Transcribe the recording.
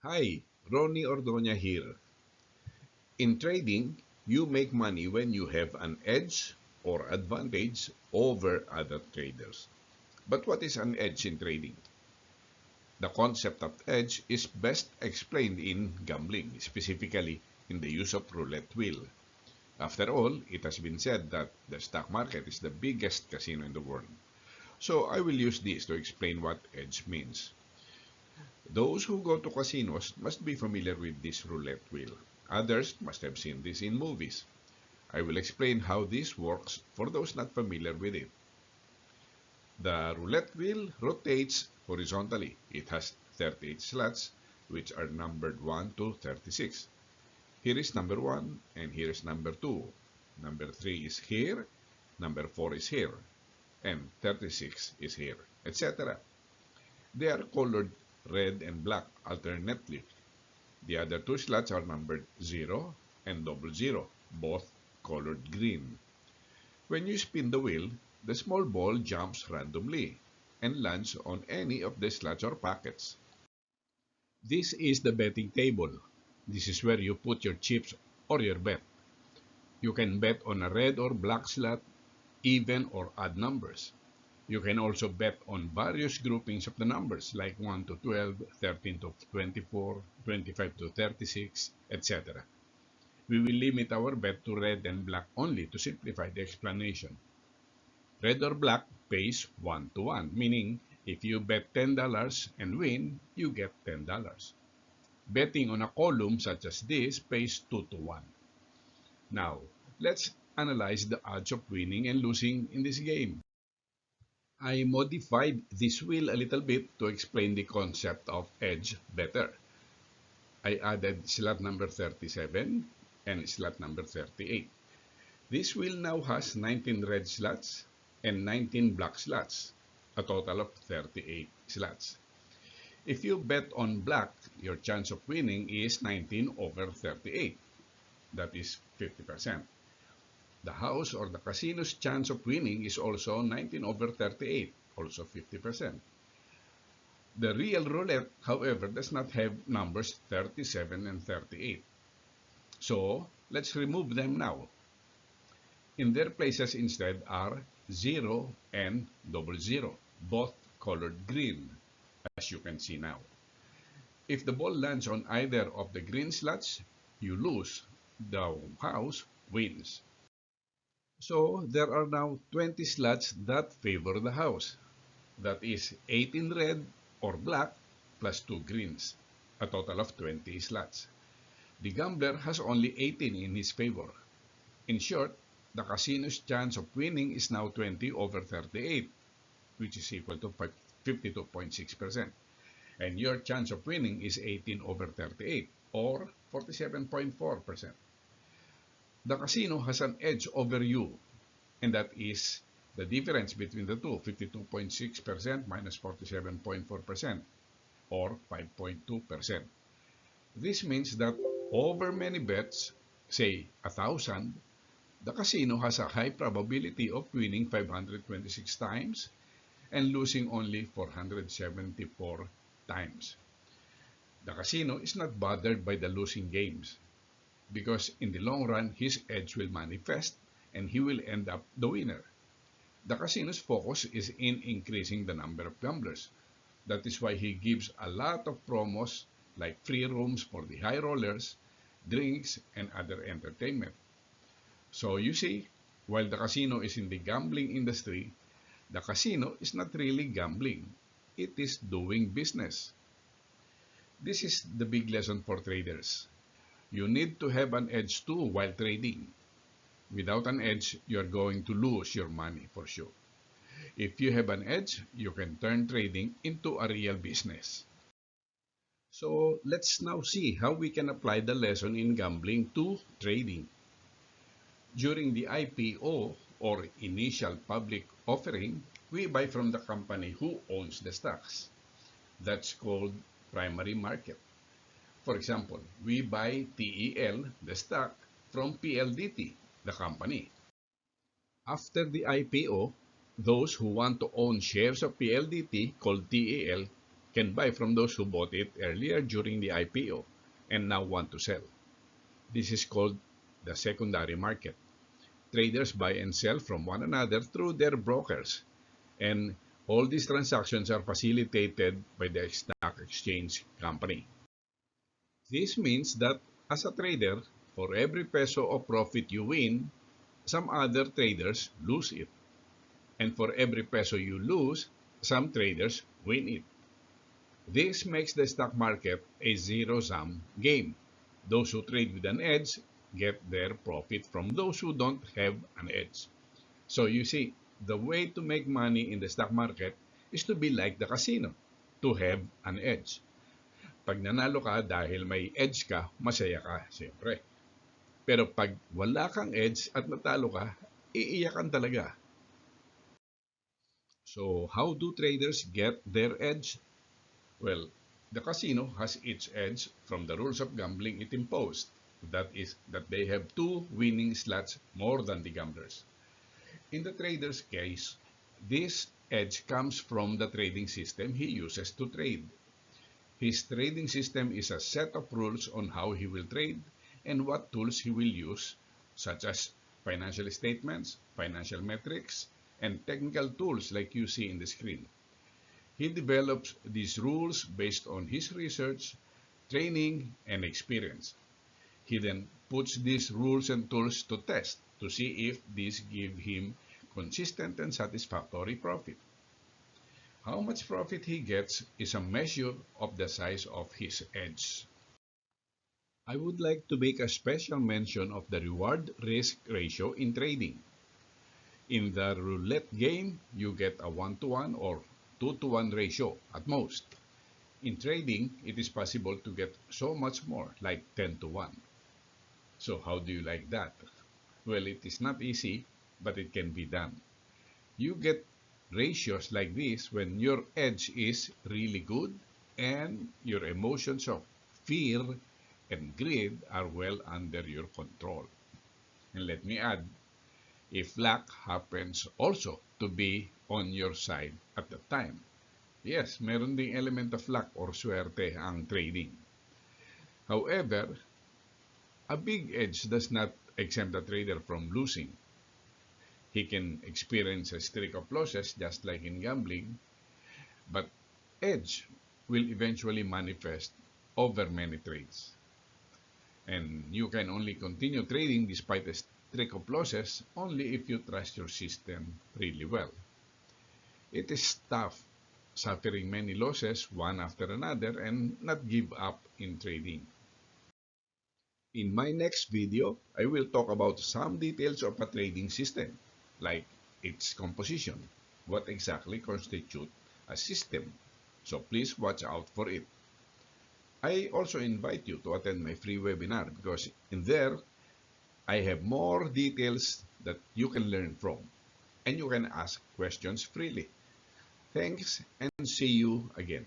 Hi, Ronnie Ordoña here. In trading, you make money when you have an edge or advantage over other traders. But what is an edge in trading? The concept of edge is best explained in gambling, specifically in the use of roulette wheel. After all, it has been said that the stock market is the biggest casino in the world. So I will use this to explain what edge means. Those who go to casinos must be familiar with this roulette wheel. Others must have seen this in movies. I will explain how this works for those not familiar with it. The roulette wheel rotates horizontally. It has 38 slots, which are numbered 1 to 36. Here is number 1, and here is number 2. Number 3 is here, number 4 is here, and 36 is here, etc. They are colored red and black alternately. The other two slots are numbered 0 and 00, both colored green. When you spin the wheel, the small ball jumps randomly and lands on any of the slots or pockets. This is the betting table. This is where you put your chips or your bet. You can bet on a red or black slot, even or odd numbers. You can also bet on various groupings of the numbers like 1 to 12, 13 to 24, 25 to 36, etc. We will limit our bet to red and black only to simplify the explanation. Red or black pays 1 to 1, meaning if you bet $10 and win, you get $10. Betting on a column such as this pays 2 to 1. Now, let's analyze the odds of winning and losing in this game. I modified this wheel a little bit to explain the concept of edge better. I added slot number 37 and slot number 38. This wheel now has 19 red slots and 19 black slots, a total of 38 slots. If you bet on black, your chance of winning is 19 over 38. That is 50%. The house or the casino's chance of winning is also 19 over 38, also 50%. The real roulette, however, does not have numbers 37 and 38. So, let's remove them now. In their places instead are 0 and 00, both colored green, as you can see now. If the ball lands on either of the green slots, you lose. The house wins. So, there are now 20 slots that favor the house. That is 8 in red or black plus 2 greens, a total of 20 slots. The gambler has only 18 in his favor. In short, the casino's chance of winning is now 20 over 38, which is equal to 52.6%. And your chance of winning is 18 over 38, or 47.4%. The casino has an edge over you, and that is the difference between the two, 52.6% minus 47.4%, or 5.2%. This means that over many bets, say 1,000, the casino has a high probability of winning 526 times and losing only 474 times. The casino is not bothered by the losing games because in the long run, his edge will manifest and he will end up the winner. The casino's focus is in increasing the number of gamblers. That is why he gives a lot of promos like free rooms for the high rollers, drinks, and other entertainment. So you see, while the casino is in the gambling industry, the casino is not really gambling. It is doing business. This is the big lesson for traders. You need to have an edge too while trading. Without an edge, you are going to lose your money for sure. If you have an edge, you can turn trading into a real business. So let's now see how we can apply the lesson in gambling to trading. During the IPO or initial public offering, we buy from the company who owns the stocks. That's called primary market. For example, we buy TEL, the stock, from PLDT, the company. After the IPO, those who want to own shares of PLDT, called TEL, can buy from those who bought it earlier during the IPO and now want to sell. This is called the secondary market. Traders buy and sell from one another through their brokers, and all these transactions are facilitated by the stock exchange company. This means that as a trader, for every peso of profit you win, some other traders lose it. And for every peso you lose, some traders win it. This makes the stock market a zero-sum game. Those who trade with an edge get their profit from those who don't have an edge. So you see, the way to make money in the stock market is to be like the casino, to have an edge. Pag nanalo ka dahil may edge ka, masaya ka, siyempre. Pero pag wala kang edge at natalo ka, iiyakan talaga. So how do traders get their edge? Well, the casino has its edge from the rules of gambling it imposed. That is, that they have two winning slots more than the gamblers. In the trader's case, this edge comes from the trading system he uses to trade. His trading system is a set of rules on how he will trade and what tools he will use, such as financial statements, financial metrics, and technical tools like you see in the screen. He develops these rules based on his research, training, and experience. He then puts these rules and tools to test to see if these give him consistent and satisfactory profit. How much profit he gets is a measure of the size of his edge. I would like to make a special mention of the reward-risk ratio in trading. In the roulette game, you get a 1-to-1 or 2-to-1 ratio at most. In trading, it is possible to get so much more, like 10-to-1. So how do you like that? Well, it is not easy, but it can be done. You get ratios like this when your edge is really good and your emotions of fear and greed are well under your control. And let me add, if luck happens also to be on your side at the time. Yes, meron ding element of luck or swerte ang trading. However, a big edge does not exempt a trader from losing. He can experience a streak of losses just like in gambling, but edge will eventually manifest over many trades. And you can only continue trading despite a streak of losses only if you trust your system really well. It is tough suffering many losses one after another and not give up in trading. In my next video, I will talk about some details of a trading system, like its composition, what exactly constitutes a system. So please watch out for it. I also invite you to attend my free webinar because in there, I have more details that you can learn from and you can ask questions freely. Thanks and see you again.